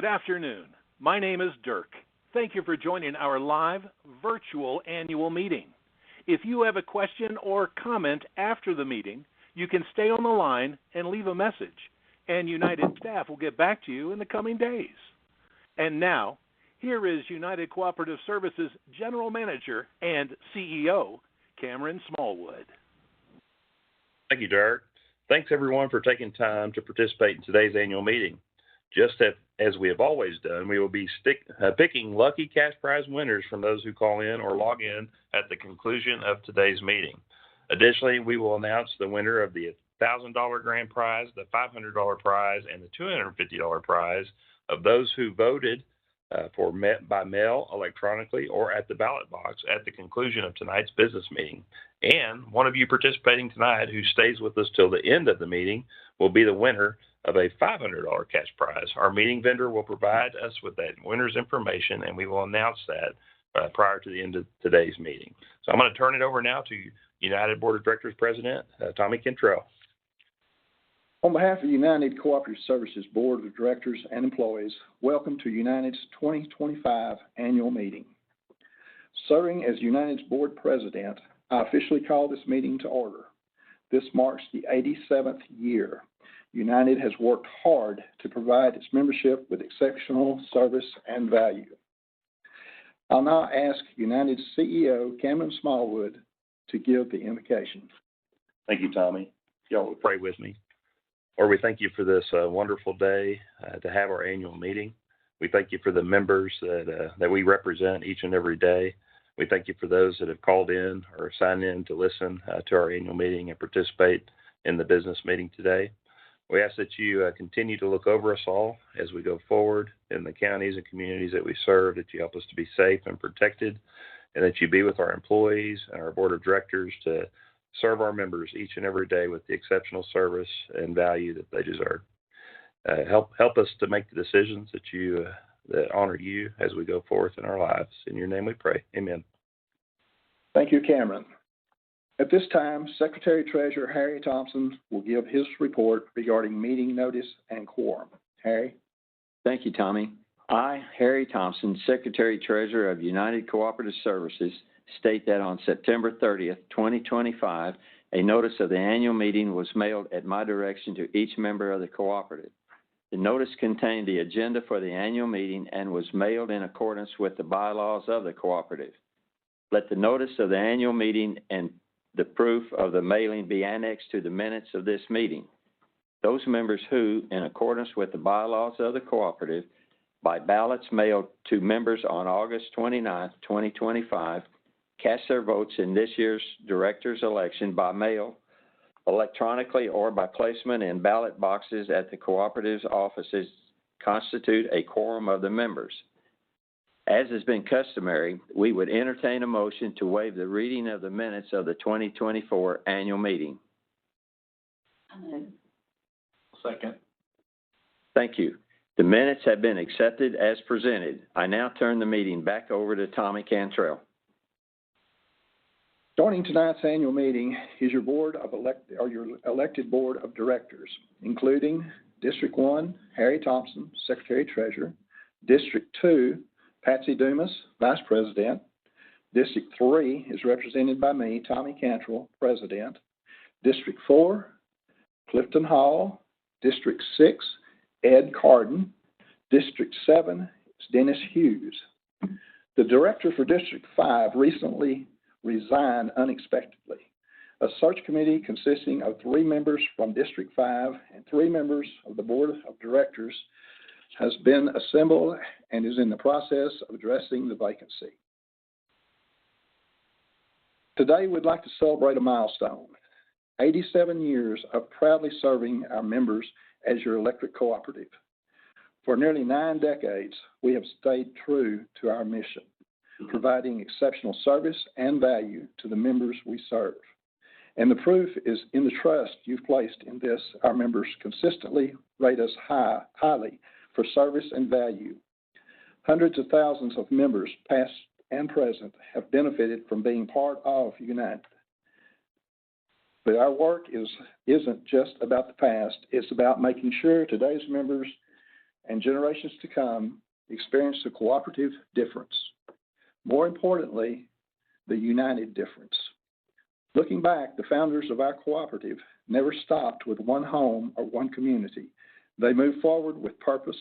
Good afternoon. My name is Dirk. Thank you for joining our live virtual annual meeting. If you have a question or comment after the meeting, you can stay on the line and leave a message, and United staff will get back to you in the coming days. And now, here is United Cooperative Services General Manager and CEO, Cameron Smallwood. Thank you, Dirk. Thanks, everyone, for taking time to participate in today's annual meeting. Just as we have always done, we will be picking lucky cash prize winners from those who call in or log in at the conclusion of today's meeting. Additionally, we will announce the winner of the $1,000 grand prize, the $500 prize, and the $250 prize of those who voted by mail, electronically, or at the ballot box at the conclusion of tonight's business meeting. And one of you participating tonight who stays with us till the end of the meeting will be the winner of a $500 cash prize. Our meeting vendor will provide us with that winner's information, and we will announce that prior to the end of today's meeting. So I'm going to turn it over now to United Board of Directors President, Tommy Cantrell. On behalf of United Cooperative Services Board of Directors and employees, welcome to United's 2025 annual meeting. Serving as United's board president, I officially call this meeting to order. This marks the 87th year United has worked hard to provide its membership with exceptional service and value. I'll now ask United's CEO, Cameron Smallwood, to give the invocation. Thank you, Tommy. Y'all will pray with me. Lord, we thank you for this wonderful day to have our annual meeting. We thank you for the members that we represent each and every day. We thank you for those that have called in or signed in to listen to our annual meeting and participate in the business meeting today. We ask that you continue to look over us all as we go forward in the counties and communities that we serve, that you help us to be safe and protected, and that you be with our employees and our board of directors to serve our members each and every day with the exceptional service and value that they deserve. Help us to make the decisions that honor you as we go forth in our lives. In your name we pray. Amen. Thank you, Cameron. At this time, Secretary-Treasurer Harry Thompson will give his report regarding meeting notice and quorum. Harry? Thank you, Tommy. I, Harry Thompson, Secretary-Treasurer of United Cooperative Services, state that on September 30th, 2025, a notice of the annual meeting was mailed at my direction to each member of the cooperative. The notice contained the agenda for the annual meeting and was mailed in accordance with the bylaws of the cooperative. Let the notice of the annual meeting and the proof of the mailing be annexed to the minutes of this meeting. Those members who, in accordance with the bylaws of the cooperative, by ballots mailed to members on August 29th, 2025, cast their votes in this year's director's election by mail, electronically, or by placement in ballot boxes at the cooperative's offices constitute a quorum of the members. As has been customary, we would entertain a motion to waive the reading of the minutes of the 2024 annual meeting. Second. Thank you. The minutes have been accepted as presented. I now turn the meeting back over to Tommy Cantrell. Joining tonight's annual meeting is your your elected board of directors, including District 1, Harry Thompson, Secretary-Treasurer, District 2, Patsy Dumas, Vice President. District 3 is represented by me, Tommy Cantrell, President. District 4, Clifton Hall. District 6, Ed Carden. District 7 is Dennis Hughes. The director for District 5 recently resigned unexpectedly. A search committee consisting of 3 members from District 5 and 3 members of the Board of Directors has been assembled and is in the process of addressing the vacancy. Today, we'd like to celebrate a milestone, 87 years of proudly serving our members as your electric cooperative. For nearly 9 decades, we have stayed true to our mission, providing exceptional service and value to the members we serve. And the proof is in the trust you've placed in this. Our members consistently rate us highly for service and value. Hundreds of thousands of members, past and present, have benefited from being part of United. But our work isn't just about the past. It's about making sure today's members and generations to come experience the cooperative difference. More importantly, the united difference. Looking back, the founders of our cooperative never stopped with one home or one community. They moved forward with purpose,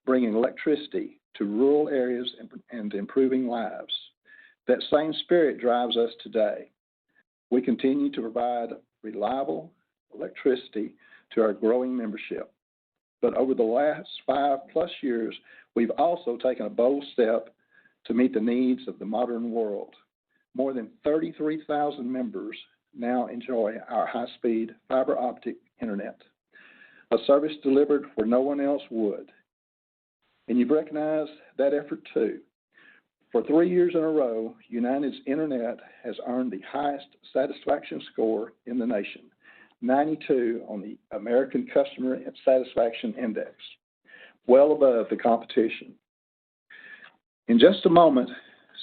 bringing electricity to rural areas and improving lives. That same spirit drives us today. We continue to provide reliable electricity to our growing membership. But over the last 5+ years, we've also taken a bold step to meet the needs of the modern world. More than 33,000 members now enjoy our high-speed fiber optic internet, a service delivered where no one else would. And you've recognized that effort too. For 3 years in a row, United's internet has earned the highest satisfaction score in the nation, 92 on the American Customer Satisfaction Index, well above the competition. In just a moment,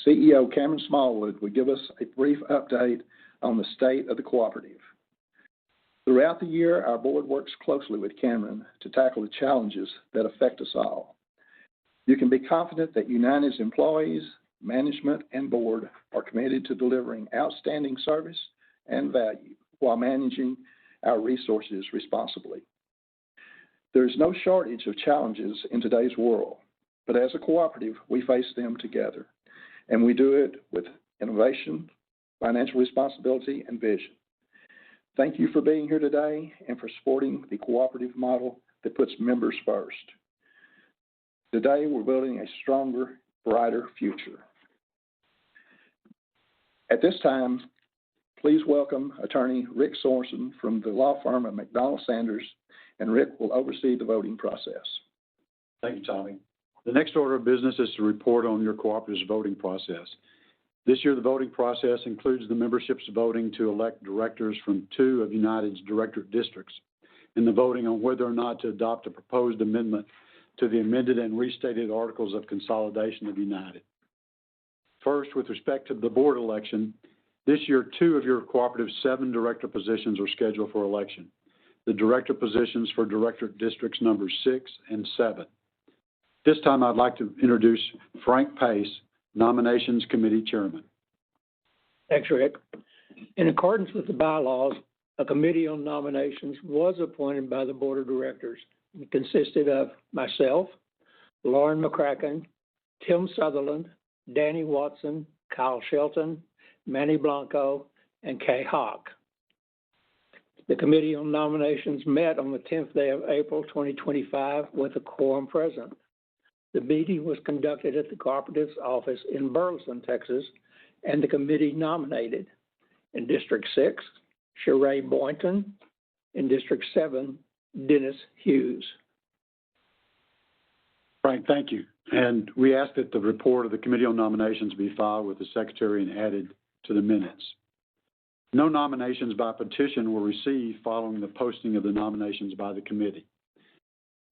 CEO Cameron Smallwood will give us a brief update on the state of the cooperative. Throughout the year, our board works closely with Cameron to tackle the challenges that affect us all. You can be confident that United's employees, management, and board are committed to delivering outstanding service and value while managing our resources responsibly. There is no shortage of challenges in today's world, but as a cooperative, we face them together, and we do it with innovation, financial responsibility, and vision. Thank you for being here today and for supporting the cooperative model that puts members first. Today, we're building a stronger, brighter future. At this time, please welcome Attorney Rick Sorensen from the law firm of McDonald Sanders, and Rick will oversee the voting process. Thank you, Tommy. The next order of business is to report on your cooperative's voting process. This year, the voting process includes the membership's voting to elect directors from 2 of United's directorate districts, and the voting on whether or not to adopt a proposed amendment to the amended and restated Articles of Consolidation of United. First, with respect to the board election, this year 2 of your cooperative's 7 director positions are scheduled for election. The director positions for directorate districts numbers 6 and 7. This time, I'd like to introduce Frank Pace, Nominations Committee Chairman. Thanks, Rick. In accordance with the bylaws, a committee on nominations was appointed by the Board of Directors. It consisted of myself, Lauren McCracken, Tim Sutherland, Danny Watson, Kyle Shelton, Manny Blanco, and Kay Hawk. The Committee on Nominations met on the 10th day of April 2025 with a quorum present. The meeting was conducted at the Cooperative's office in Burleson, Texas, and the committee nominated in District 6, Sheree Boynton, in District 7, Dennis Hughes. Frank, thank you. And we ask that the report of the Committee on Nominations be filed with the Secretary and added to the minutes. No nominations by petition were received following the posting of the nominations by the committee.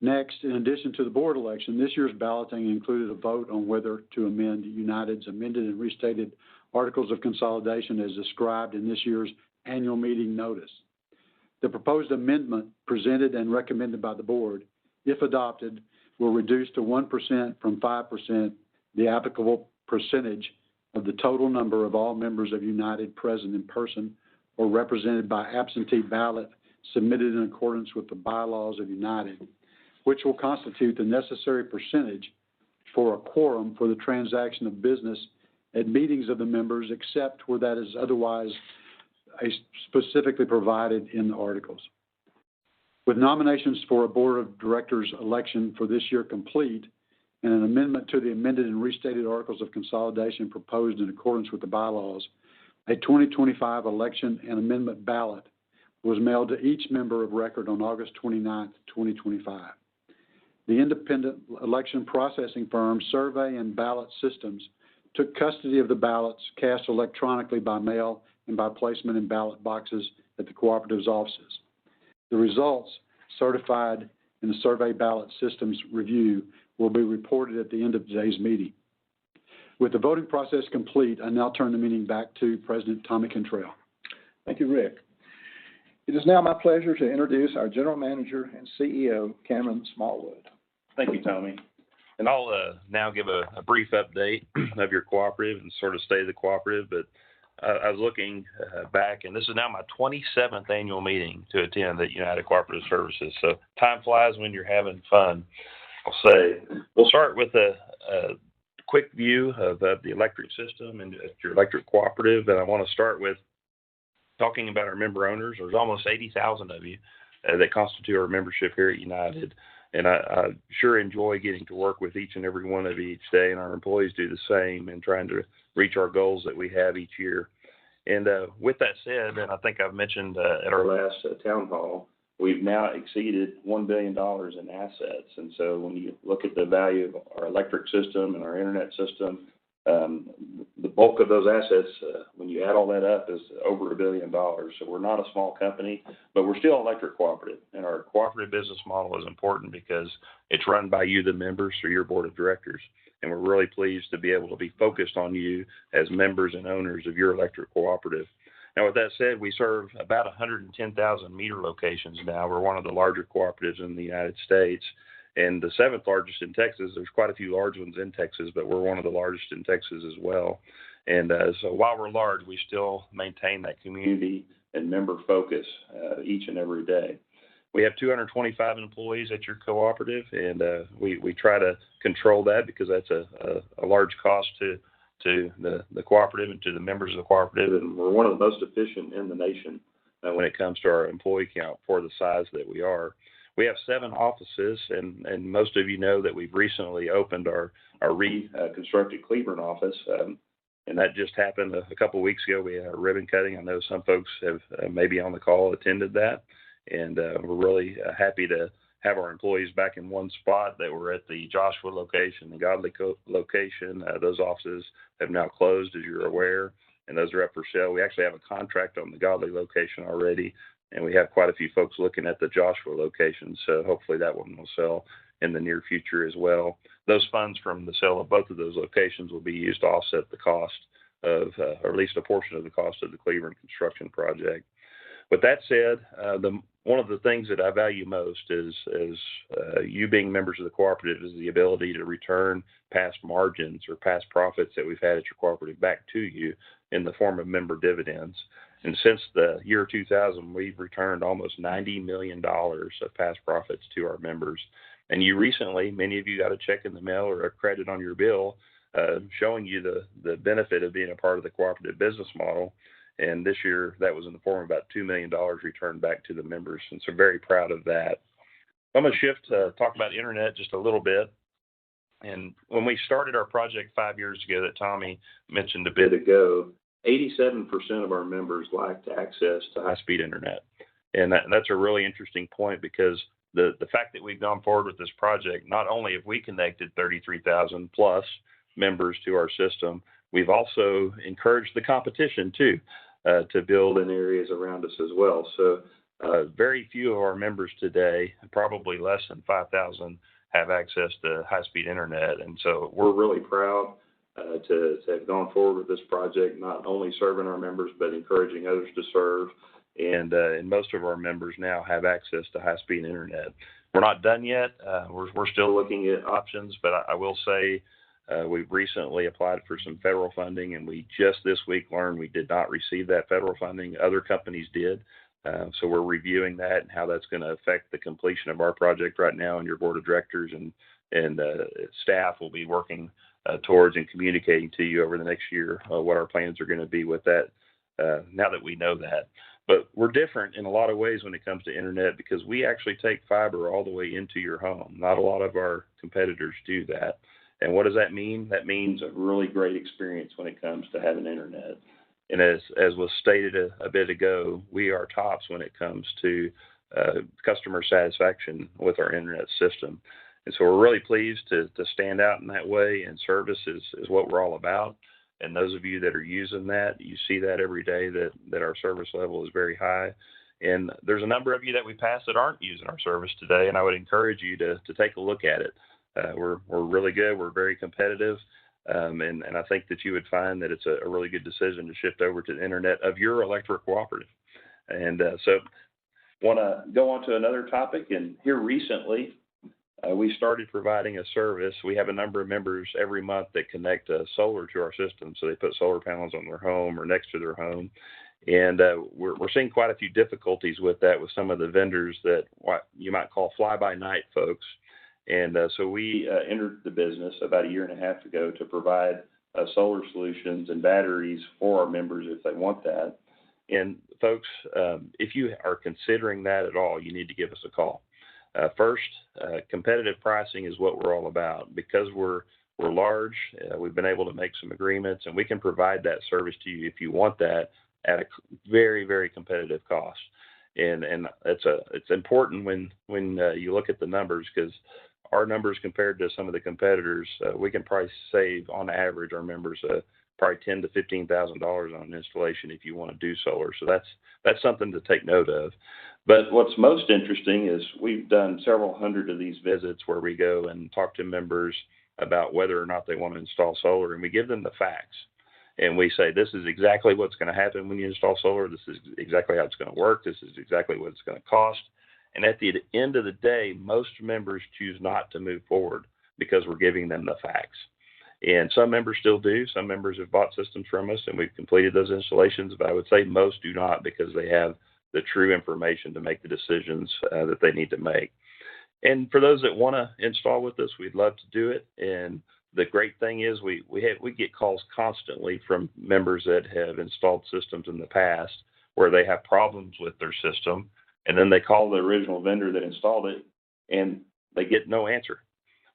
Next, in addition to the board election, this year's balloting included a vote on whether to amend United's amended and restated Articles of Consolidation as described in this year's annual meeting notice. The proposed amendment presented and recommended by the board, if adopted, will reduce to 1% from 5% the applicable percentage of the total number of all members of United present in person or represented by absentee ballot submitted in accordance with the bylaws of United, which will constitute the necessary percentage for a quorum for the transaction of business at meetings of the members, except where that is otherwise specifically provided in the articles. With nominations for a board of directors election for this year complete and an amendment to the amended and restated Articles of Consolidation proposed in accordance with the bylaws, a 2025 election and amendment ballot was mailed to each member of record on August 29, 2025. The independent election processing firm Survey and Ballot Systems took custody of the ballots cast electronically by mail and by placement in ballot boxes at the cooperative's offices. The results, certified in the Survey Ballot Systems review, will be reported at the end of today's meeting. With the voting process complete, I now turn the meeting back to President Tommy Cantrell. Thank you, Rick. It is now my pleasure to introduce our General Manager and CEO, Cameron Smallwood. Thank you, Tommy. And I'll now give a brief update of your cooperative and sort of state of the cooperative. But I was looking back, and this is now my 27th annual meeting to attend at United Cooperative Services. So time flies when you're having fun, I'll say. We'll start with a quick view of the electric system and your electric cooperative. And I want to start with talking about our member owners. There's almost 80,000 of you that constitute our membership here at United. And I sure enjoy getting to work with each and every one of you each day, and our employees do the same in trying to reach our goals that we have each year. And with that said, and I think I've mentioned at our last town hall, we've now exceeded $1 billion in assets. And so when you look at the value of our electric system and our internet system, the bulk of those assets, when you add all that up, is over $1 billion. So we're not a small company, but we're still an electric cooperative. And our cooperative business model is important because it's run by you, the members, through your board of directors. And we're really pleased to be able to be focused on you as members and owners of your electric cooperative. Now, with that said, we serve about 110,000 meter locations now. We're one of the larger cooperatives in the United States. And the 7th largest in Texas. There's quite a few large ones in Texas, but we're one of the largest in Texas as well. And so while we're large, we still maintain that community and member focus each and every day. We have 225 employees at your cooperative, and we try to control that because that's a large cost to the cooperative and to the members of the cooperative. And we're one of the most efficient in the nation when it comes to our employee count for the size that we are. We have 7 offices, and most of you know that we've recently opened our reconstructed Cleveland office, and that just happened a couple of weeks ago. We had a ribbon cutting. I know some folks have maybe on the call attended that, and we're really happy to have our employees back in one spot. That were at the Joshua location, the Godly location. Those offices have now closed, as you're aware, and those are up for sale. We actually have a contract on the Godly location already. And we have quite a few folks looking at the Joshua location, so hopefully that one will sell in the near future as well. Those funds from the sale of both of those locations will be used to offset the cost of, or at least a portion of the cost of the Cleveland construction project. With that said, one of the things that I value most is you being members of the cooperative is the ability to return past margins or past profits that we've had at your cooperative back to you in the form of member dividends. And since the year 2000, we've returned almost $90 million of past profits to our members. And you recently, many of you got a check in the mail or a credit on your bill showing you the benefit of being a part of the cooperative business model. And this year, that was in the form of about $2 million returned back to the members. And so very proud of that. I'm going to shift to talk about internet just a little bit. And when we started our project 5 years ago that Tommy mentioned a bit ago, 87% of our members lacked access to high-speed internet. And that's a really interesting point because the fact that we've gone forward with this project, not only have we connected 33,000 plus members to our system, we've also encouraged the competition too to build in areas around us as well. So very few of our members today, probably less than 5,000, have access to high-speed internet. And so we're really proud to have gone forward with this project, not only serving our members, but encouraging others to serve. And most of our members now have access to high-speed internet. We're not done yet. We're still looking at options, but I will say we've recently applied for some federal funding, and we just this week learned we did not receive that federal funding. Other companies did. So we're reviewing that and how that's going to affect the completion of our project right now, and your board of directors and staff will be working towards and communicating to you over the next year what our plans are going to be with that now that we know that. But we're different in a lot of ways when it comes to internet because we actually take fiber all the way into your home. Not a lot of our competitors do that. And what does that mean? That means a really great experience when it comes to having internet. And as was stated a bit ago, we are tops when it comes to customer satisfaction with our internet system. And so we're really pleased to stand out in that way, and service is what we're all about. And those of you that are using that, you see that every day that our service level is very high. And there's a number of you that we pass that aren't using our service today, and I would encourage you to take a look at it. We're really good. We're very competitive. And I think that you would find that it's a really good decision to shift over to the internet of your electric cooperative. And so want to go on to another topic. And here recently, we started providing a service. We have a number of members every month that connect solar to our system. So they put solar panels on their home or next to their home. And we're seeing quite a few difficulties with that with some of the vendors that what you might call fly-by-night folks. And so we entered the business about a year and a half ago to provide solar solutions and batteries for our members if they want that. And folks, if you are considering that at all, you need to give us a call. First, competitive pricing is what we're all about. Because we're large, we've been able to make some agreements, and we can provide that service to you if you want that at a very, very competitive cost. And it's important when you look at the numbers, because our numbers compared to some of the competitors, we can probably save on average our members probably $10,000 to $15,000 on an installation if you want to do solar. So that's something to take note of. But what's most interesting is we've done several hundred of these visits where we go and talk to members about whether or not they want to install solar, and we give them the facts. And we say, this is exactly what's going to happen when you install solar. This is exactly how it's going to work. This is exactly what it's going to cost. And at the end of the day, most members choose not to move forward because we're giving them the facts. And some members still do. Some members have bought systems from us, and we've completed those installations. But I would say most do not, because they have the true information to make the decisions that they need to make. And for those that want to install with us, we'd love to do it. And the great thing is we get calls constantly from members that have installed systems in the past where they have problems with their system, and then they call the original vendor that installed it, and they get no answer,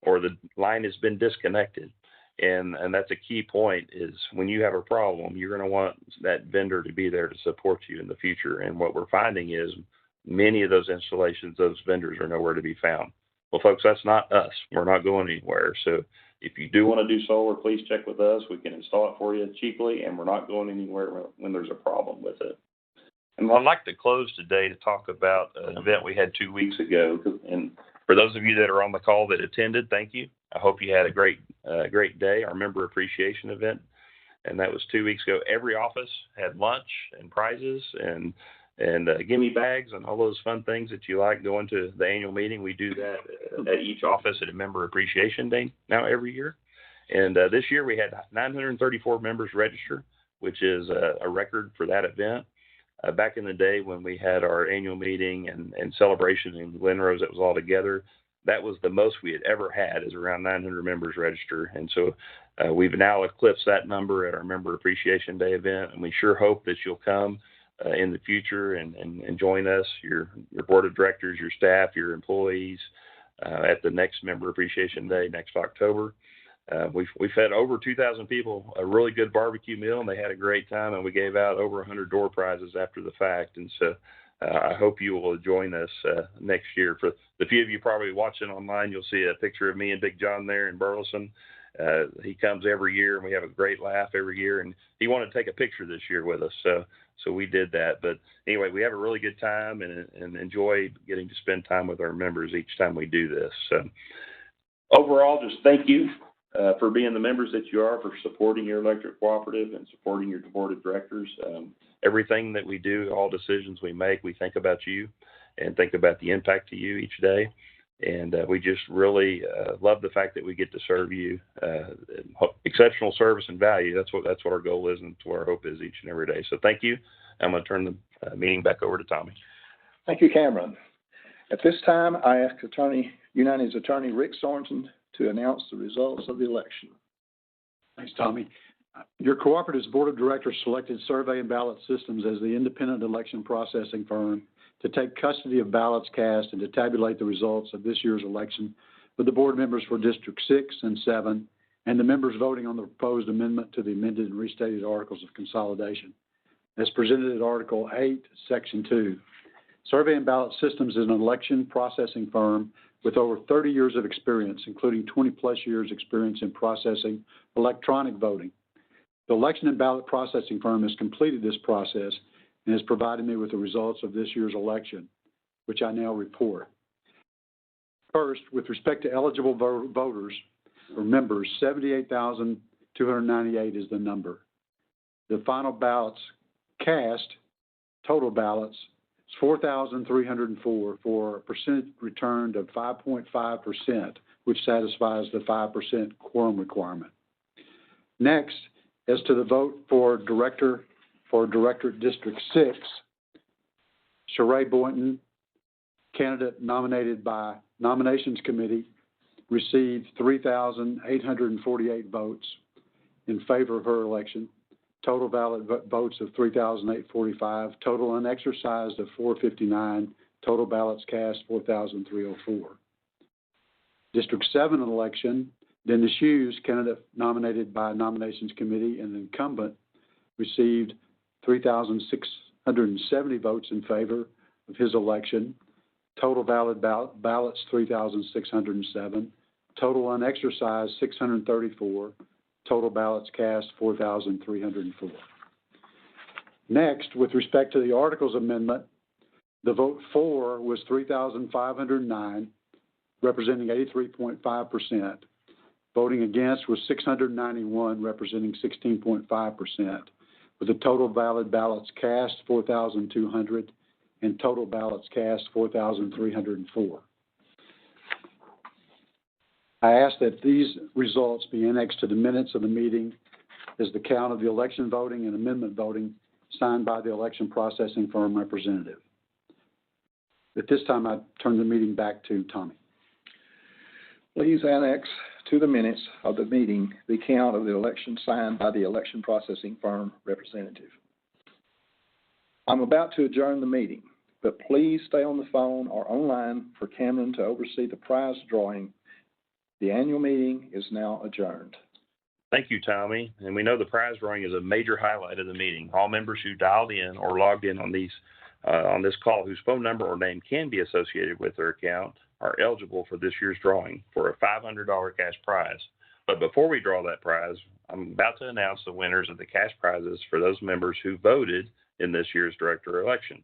or the line has been disconnected. And that's a key point, is when you have a problem, you're going to want that vendor to be there to support you in the future. And what we're finding is many of those installations, those vendors are nowhere to be found. Well, folks, that's not us. We're not going anywhere. So if you do want to do solar, please check with us. We can install it for you cheaply, and we're not going anywhere when there's a problem with it. And I'd like to close today to talk about an event we had 2 weeks ago. And for those of you that are on the call that attended, thank you. I hope you had a great day, our member appreciation event. And that was 2 weeks ago. Every office had lunch and prizes and gimme bags and all those fun things that you like going to the annual meeting. We do that at each office at a member appreciation day now every year. And this year we had 934 members register, which is a record for that event. Back in the day when we had our annual meeting and celebration in Glen Rose, that was all together, that was the most we had ever had, is around 900 members register. And so we've now eclipsed that number at our Member Appreciation Day event, and we sure hope that you'll come in the future and join us, your board of directors, your staff, your employees, at the next Member Appreciation Day next October. We fed over 2,000 people a really good barbecue meal, and they had a great time, and we gave out over 100 door prizes after the fact. And so I hope you will join us next year. For the few of you probably watching online, you'll see a picture of me and Big John there in Burleson. He comes every year, and we have a great laugh every year, and he wanted to take a picture this year with us, so we did that. But anyway, we have a really good time and enjoy getting to spend time with our members each time we do this. So overall, just thank you for being the members that you are, for supporting your electric cooperative and supporting your board of directors. Everything that we do, all decisions we make, we think about you and think about the impact to you each day. And we just really love the fact that we get to serve you exceptional service and value. That's what our goal is, and what our hope is each and every day. So thank you. I'm going to turn the meeting back over to Tommy. Thank you, Cameron. At this time, I ask United's Attorney Rick Sorensen to announce the results of the election. Thanks, Tommy. Your cooperative's board of directors selected Survey and Ballot Systems as the independent election processing firm to take custody of ballots cast and to tabulate the results of this year's election with the board members for District 6 and 7 and the members voting on the proposed amendment to the amended and restated Articles of Consolidation, as presented at Article 8, Section 2. Survey and Ballot Systems is an election processing firm with over 30 years of experience, including 20-plus years experience in processing electronic voting. The election and ballot processing firm has completed this process and has provided me with the results of this year's election, which I now report. First, with respect to eligible voters or members, 78,298 is the number. The final ballots cast, total ballots, It's 4,304 for a percentage return of 5.5%, which satisfies the 5% quorum requirement. Next, as to the vote for Directorate District 6, Sheree Boynton, candidate nominated by Nominations Committee, received 3,848 votes in favor of her election. Total valid votes of 3,845, total unexercised of 459, total ballots cast 4,304. District 7 election, Dennis Hughes, candidate nominated by Nominations Committee and incumbent, received 3,670 votes in favor of his election. Total valid ballots 3,607, total unexercised 634, total ballots cast 4,304. Next, with respect to the Articles Amendment, the vote for was 3,509, representing 83.5%. Voting against was 691, representing 16.5%, with a total valid ballots cast 4,200 and total ballots cast 4,304. I ask that these results be annexed to the minutes of the meeting as the count of the election voting and amendment voting signed by the election processing firm representative. At this time, I turn the meeting back to Tommy. Please annex to the minutes of the meeting the count of the election signed by the election processing firm representative. I'm about to adjourn the meeting, but please stay on the phone or online for Cameron to oversee the prize drawing. The annual meeting is now adjourned. Thank you, Tommy. And we know the prize drawing is a major highlight of the meeting. All members who dialed in or logged in on this call whose phone number or name can be associated with their account are eligible for this year's drawing for a $500 cash prize. But before we draw that prize, I'm about to announce the winners of the cash prizes for those members who voted in this year's director election.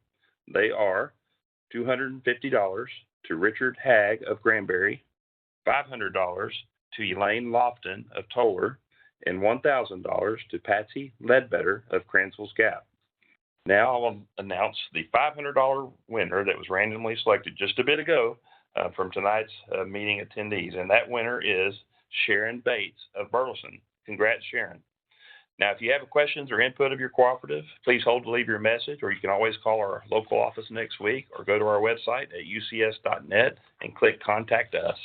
They are $250 to Richard Hagg of Granbury, $500 to Elaine Lofton of Toller, and $1,000 to Patsy Ledbetter of Cranswell's Gap. Now I will announce the $500 winner that was randomly selected just a bit ago from tonight's meeting attendees, and that winner is Sharon Bates of Burleson. Congrats, Sharon. Now, if you have questions or input of your cooperative, please hold to leave your message, or you can always call our local office next week or go to our website at ucs.net and click Contact Us.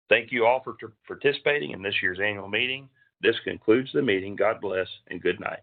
Thank you all for participating in this year's annual meeting. This concludes the meeting. God bless and good night.